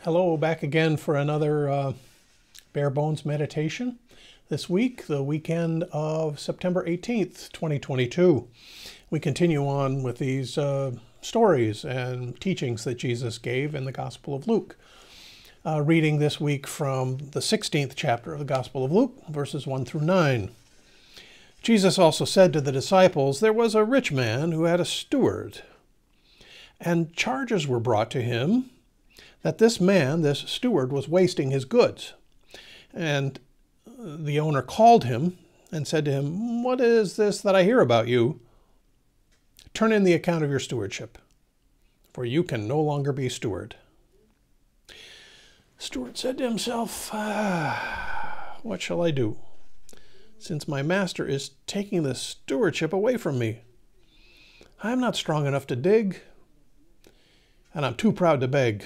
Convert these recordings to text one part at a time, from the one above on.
Hello, back again for another bare bones meditation. This week, the weekend of September 18th, 2022. We continue on with these stories and teachings that Jesus gave in the Gospel of Luke. Reading this week from the 16th chapter of the Gospel of Luke, verses 1 through 9. Jesus also said to the disciples, "There was a rich man who had a steward, and charges were brought to him that this man, this steward, was wasting his goods. And the owner called him and said to him, 'What is this that I hear about you? Turn in the account of your stewardship, for you can no longer be steward.' The steward said to himself, 'What shall I do, since my master is taking the stewardship away from me? I am not strong enough to dig, and I'm too proud to beg.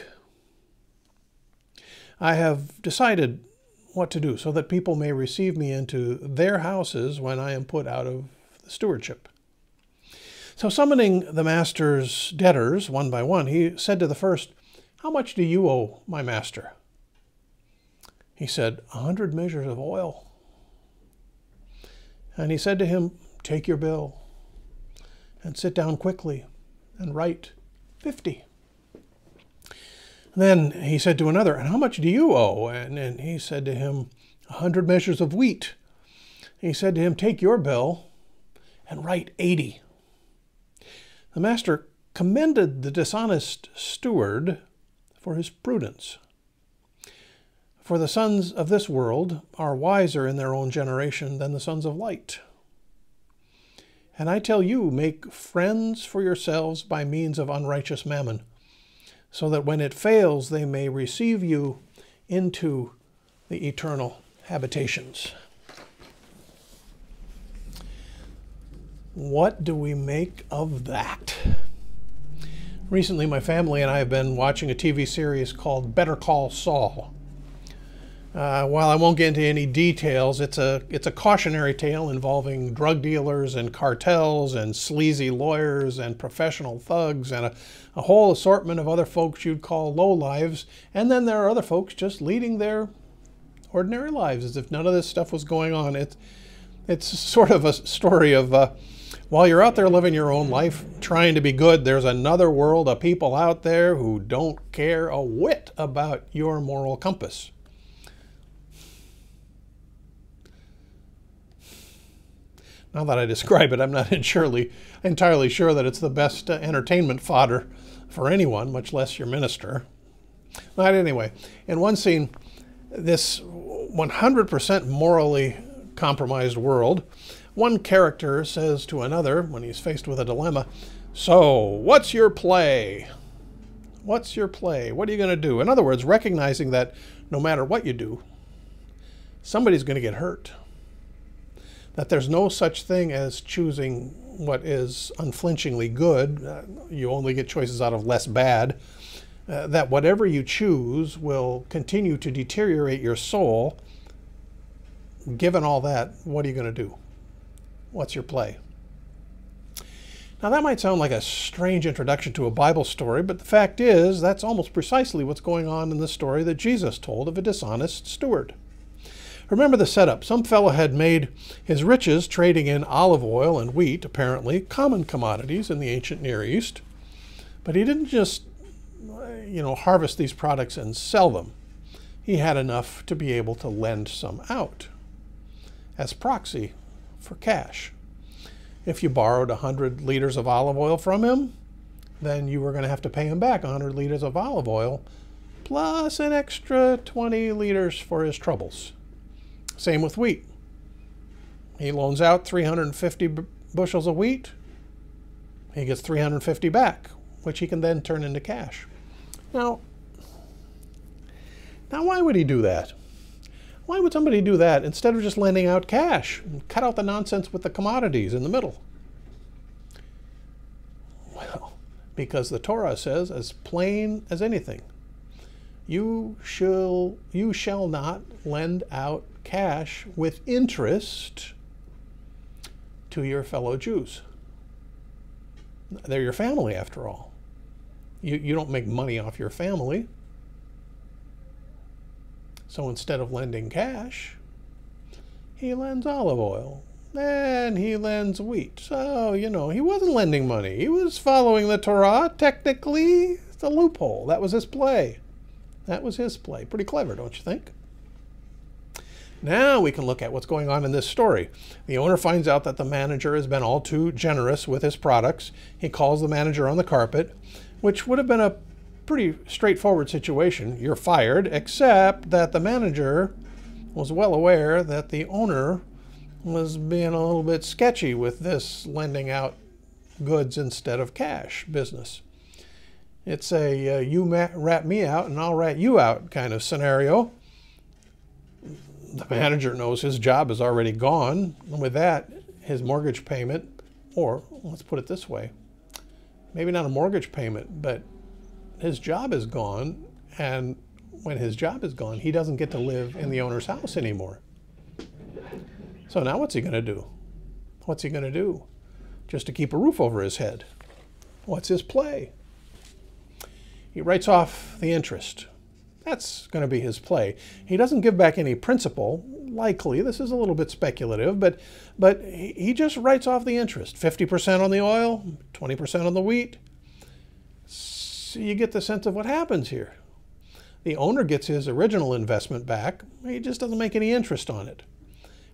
I have decided what to do so that people may receive me into their houses when I am put out of the stewardship.' So summoning the master's debtors one by one, he said to the first, 'How much do you owe my master?' He said, 100 measures of oil. And he said to him, 'Take your bill and sit down quickly and write 50. Then he said to another, 'And how much do you owe?' And he said to him, 100 measures of wheat. He said to him, 'Take your bill and write 80. The master commended the dishonest steward for his prudence. For the sons of this world are wiser in their own generation than the sons of light. And I tell you, make friends for yourselves by means of unrighteous mammon, so that when it fails, they may receive you into the eternal habitations.'" What do we make of that? Recently, my family and I have been watching a TV series called Better Call Saul. While I won't get into any details, it's a cautionary tale involving drug dealers and cartels and sleazy lawyers and professional thugs and a whole assortment of other folks you'd call lowlives. And then there are other folks just leading their ordinary lives as if none of this stuff was going on. It's sort of a story of while you're out there living your own life, trying to be good, there's another world of people out there who don't care a whit about your moral compass. Now that I describe it, I'm not entirely sure that it's the best entertainment fodder for anyone, much less your minister. But anyway, in one scene, this 100% morally compromised world, one character says to another, when he's faced with a dilemma, "So, what's your play? What's your play? What are you going to do?" In other words, recognizing that no matter what you do, somebody's going to get hurt. That there's no such thing as choosing what is unflinchingly good. You only get choices out of less bad. That whatever you choose will continue to deteriorate your soul. Given all that, what are you going to do? What's your play? Now that might sound like a strange introduction to a Bible story, but the fact is that's almost precisely what's going on in the story that Jesus told of a dishonest steward. Remember the setup. Some fellow had made his riches trading in olive oil and wheat, apparently common commodities in the ancient Near East. But he didn't just, harvest these products and sell them. He had enough to be able to lend some out as proxy for cash. If you borrowed 100 liters of olive oil from him, then you were going to have to pay him back 100 liters of olive oil, plus an extra 20 liters for his troubles. Same with wheat. He loans out 350 bushels of wheat. He gets 350 back, which he can then turn into cash. Now why would he do that? Why would somebody do that instead of just lending out cash and cut out the nonsense with the commodities in the middle? Well, because the Torah says, as plain as anything, you shall not lend out cash with interest to your fellow Jews. They're your family, after all. You don't make money off your family. So instead of lending cash, he lends olive oil. And he lends wheat. So, you know, he wasn't lending money. He was following the Torah. Technically, it's a loophole. That was his play. That was his play. Pretty clever, don't you think? Now we can look at what's going on in this story. The owner finds out that the manager has been all too generous with his products. He calls the manager on the carpet, which would have been a pretty straightforward situation. You're fired, except that the manager was well aware that the owner was being a little bit sketchy with this lending out goods instead of cash business. It's a you rat me out and I'll rat you out kind of scenario. The manager knows his job is already gone. And with that, his mortgage payment, or let's put it this way, maybe not a mortgage payment, but his job is gone. And when his job is gone, he doesn't get to live in the owner's house anymore. So now what's he going to do? What's he going to do? Just to keep a roof over his head. What's his play? He writes off the interest. That's going to be his play. He doesn't give back any principal, likely. This is a little bit speculative, but he just writes off the interest. 50% on the oil, 20% on the wheat. So you get the sense of what happens here. The owner gets his original investment back. He just doesn't make any interest on it,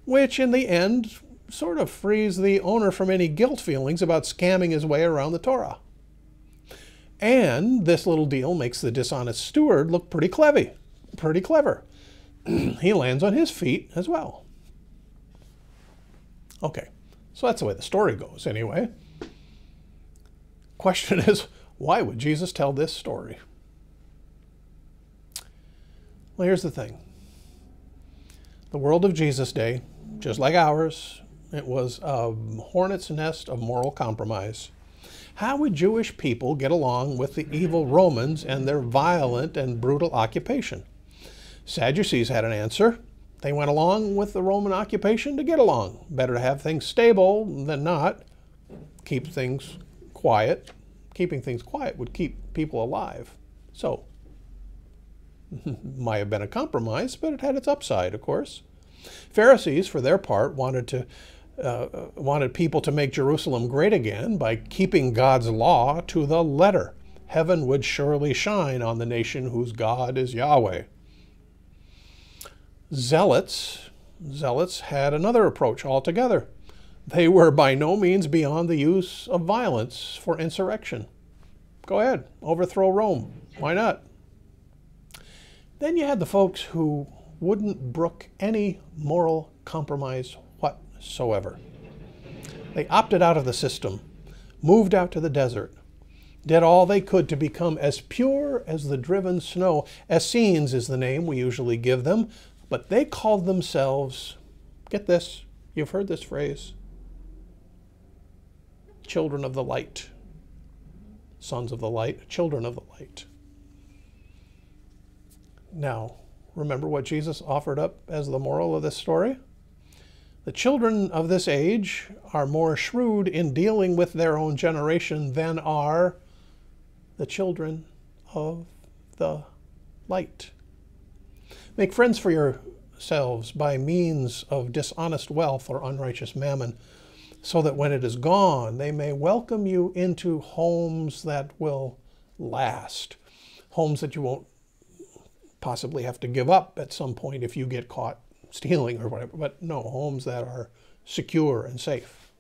which in the end sort of frees the owner from any guilt feelings about scamming his way around the Torah. And this little deal makes the dishonest steward look pretty clever. He lands on his feet as well. Okay, so that's the way the story goes anyway. Question is, why would Jesus tell this story? Well, here's the thing. The world of Jesus' day, just like ours, it was a hornet's nest of moral compromise. How would Jewish people get along with the evil Romans and their violent and brutal occupation? Sadducees had an answer. They went along with the Roman occupation to get along. Better to have things stable than not. Keep things quiet. Keeping things quiet would keep people alive. So, might have been a compromise, but it had its upside, of course. Pharisees, for their part, wanted people to make Jerusalem great again by keeping God's law to the letter. Heaven would surely shine on the nation whose God is Yahweh. Zealots had another approach altogether. They were by no means beyond the use of violence for insurrection. Go ahead, overthrow Rome. Why not? Then you had the folks who wouldn't brook any moral compromise whatsoever. They opted out of the system, moved out to the desert, did all they could to become as pure as the driven snow. Essenes is the name we usually give them, but they called themselves, get this, you've heard this phrase, children of the light, sons of the light, children of the light. Now, remember what Jesus offered up as the moral of this story? The children of this age are more shrewd in dealing with their own generation than are the children of the light. Make friends for yourselves by means of dishonest wealth or unrighteous mammon, so that when it is gone, they may welcome you into homes that will last, homes that you won't possibly have to give up at some point if you get caught stealing or whatever, but no, homes that are secure and safe.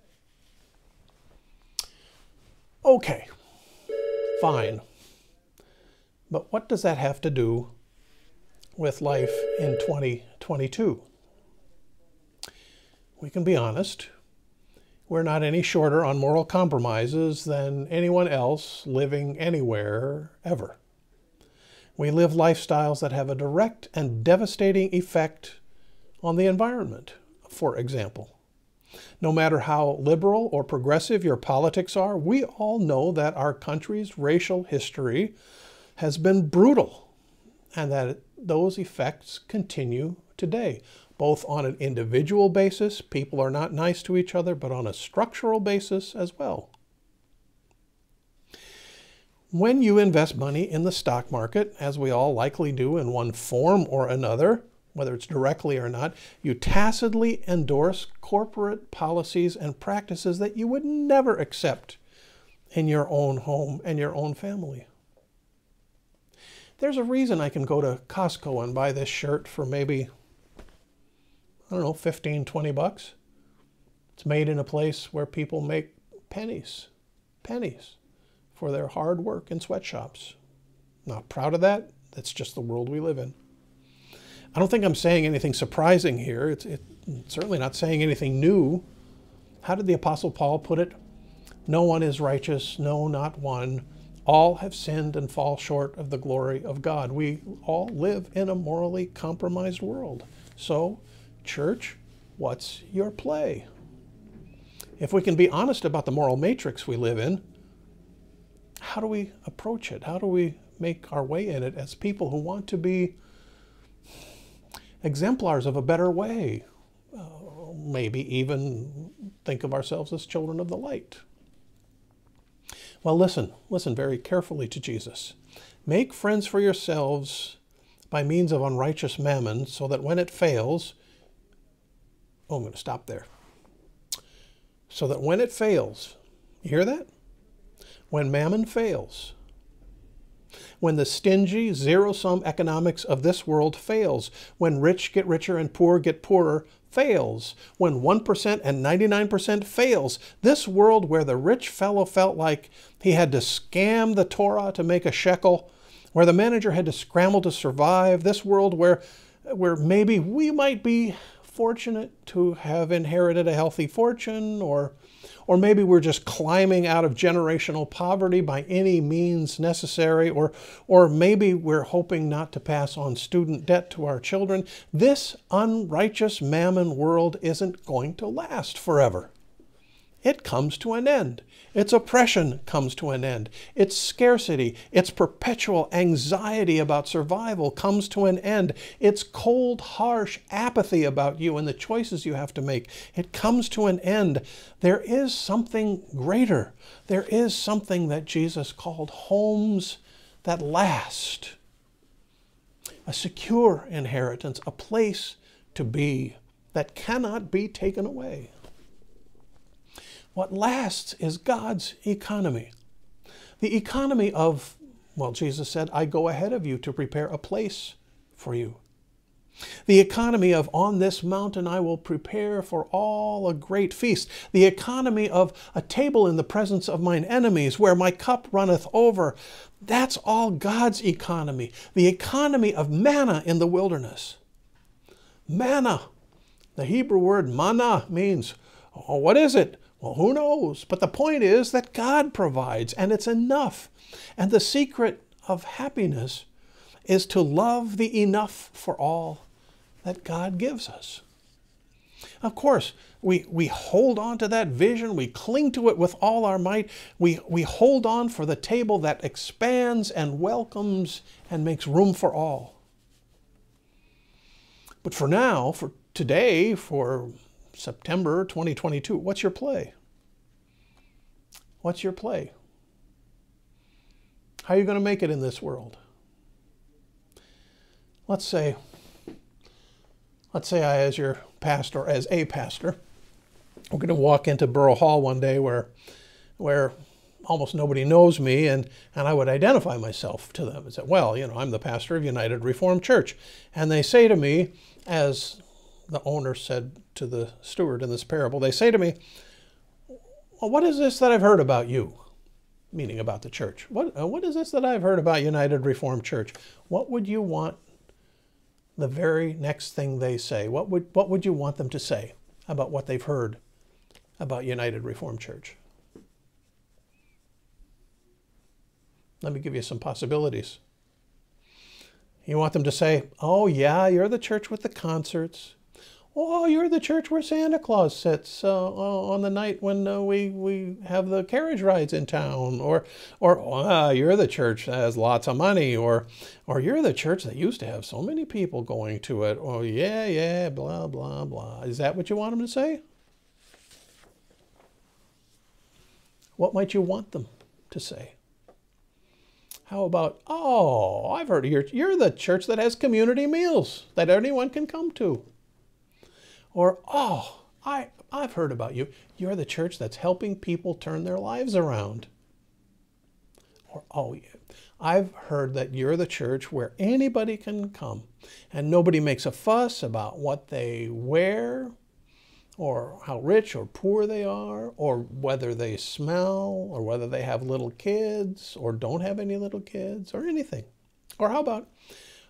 Okay, fine. But what does that have to do with life in 2022? We can be honest. We're not any shorter on moral compromises than anyone else living anywhere ever. We live lifestyles that have a direct and devastating effect on the environment, for example. No matter how liberal or progressive your politics are, we all know that our country's racial history has been brutal and that those effects continue today. Both on an individual basis, people are not nice to each other, but on a structural basis as well. When you invest money in the stock market, as we all likely do in one form or another, whether it's directly or not, you tacitly endorse corporate policies and practices that you would never accept in your own home and your own family. There's a reason I can go to Costco and buy this shirt for maybe, I don't know, 15, 20 bucks. It's made in a place where people make pennies for their hard work in sweatshops. Not proud of that. That's just the world we live in. I don't think I'm saying anything surprising here. It's certainly not saying anything new. How did the Apostle Paul put it? No one is righteous, no, not one. All have sinned and fall short of the glory of God. We all live in a morally compromised world. So, church, what's your play? If we can be honest about the moral matrix we live in, how do we approach it? How do we make our way in it as people who want to be exemplars of a better way? Maybe even think of ourselves as children of the light. Well, listen very carefully to Jesus. Make friends for yourselves by means of unrighteous mammon, so that when it fails, I'm going to stop there. So that when it fails, you hear that? When mammon fails, when the stingy, zero-sum economics of this world fails, when rich get richer and poor get poorer fails, when 1% and 99% fails, this world where the rich fellow felt like he had to scam the Torah to make a shekel, where the manager had to scramble to survive, this world where maybe we might be fortunate to have inherited a healthy fortune, or maybe we're just climbing out of generational poverty by any means necessary, or maybe we're hoping not to pass on student debt to our children. This unrighteous mammon world isn't going to last forever. It comes to an end. Its oppression comes to an end. Its scarcity, its perpetual anxiety about survival comes to an end. Its cold, harsh apathy about you and the choices you have to make, it comes to an end. There is something greater. There is something that Jesus called homes that last. A secure inheritance, a place to be that cannot be taken away. What lasts is God's economy. The economy of, well, Jesus said, I go ahead of you to prepare a place for you. The economy of, on this mountain I will prepare for all a great feast. The economy of a table in the presence of mine enemies, where my cup runneth over. That's all God's economy. The economy of manna in the wilderness. Manna. The Hebrew word manna means, oh, what is it? Well, who knows? But the point is that God provides, and it's enough. And the secret of happiness is to love the enough for all that God gives us. Of course, we hold on to that vision. We cling to it with all our might. We hold on for the table that expands and welcomes and makes room for all. But for now, for today, for September 2022, what's your play? What's your play? How are you going to make it in this world? Let's say I, as your pastor, as a pastor, we're going to walk into Borough Hall one day where almost nobody knows me, and I would identify myself to them and say, well, I'm the pastor of United Reformed Church. And they say to me, as the owner said to the steward in this parable, they say to me, well, what is this that I've heard about you? Meaning about the church. What is this that I've heard about United Reformed Church? What would you want the very next thing they say? What would you want them to say about what they've heard about United Reformed Church? Let me give you some possibilities. You want them to say, oh yeah, you're the church with the concerts. Oh, you're the church where Santa Claus sits on the night when we have the carriage rides in town. Or you're the church that has lots of money. Or you're the church that used to have so many people going to it. Oh, yeah, blah, blah, blah. Is that what you want them to say? What might you want them to say? How about, oh, I've heard of you're the church that has community meals that anyone can come to. Or, oh, I've heard about you. You're the church that's helping people turn their lives around. Or, oh, I've heard that you're the church where anybody can come and nobody makes a fuss about what they wear or how rich or poor they are or whether they smell or whether they have little kids or don't have any little kids or anything. Or how about,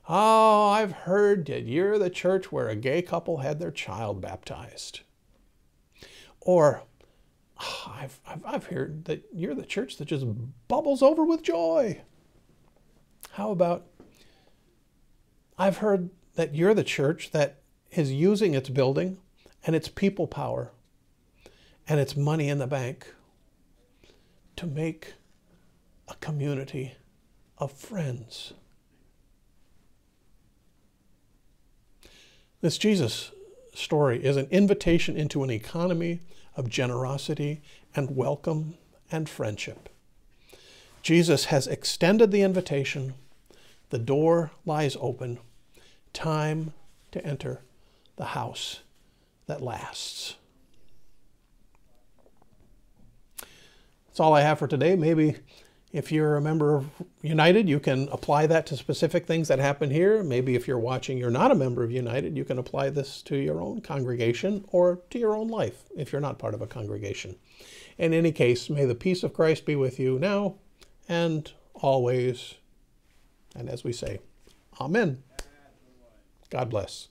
oh, I've heard that you're the church where a gay couple had their child baptized. Or, oh, I've heard that you're the church that just bubbles over with joy. How about, I've heard that you're the church that is using its building and its people power and its money in the bank to make a community of friends. This Jesus story is an invitation into an economy of generosity and welcome and friendship. Jesus has extended the invitation. The door lies open. Time to enter the house that lasts. That's all I have for today. Maybe if you're a member of United, you can apply that to specific things that happen here. Maybe if you're watching, you're not a member of United, you can apply this to your own congregation or to your own life if you're not part of a congregation. In any case, may the peace of Christ be with you now and always. And as we say, Amen. God bless.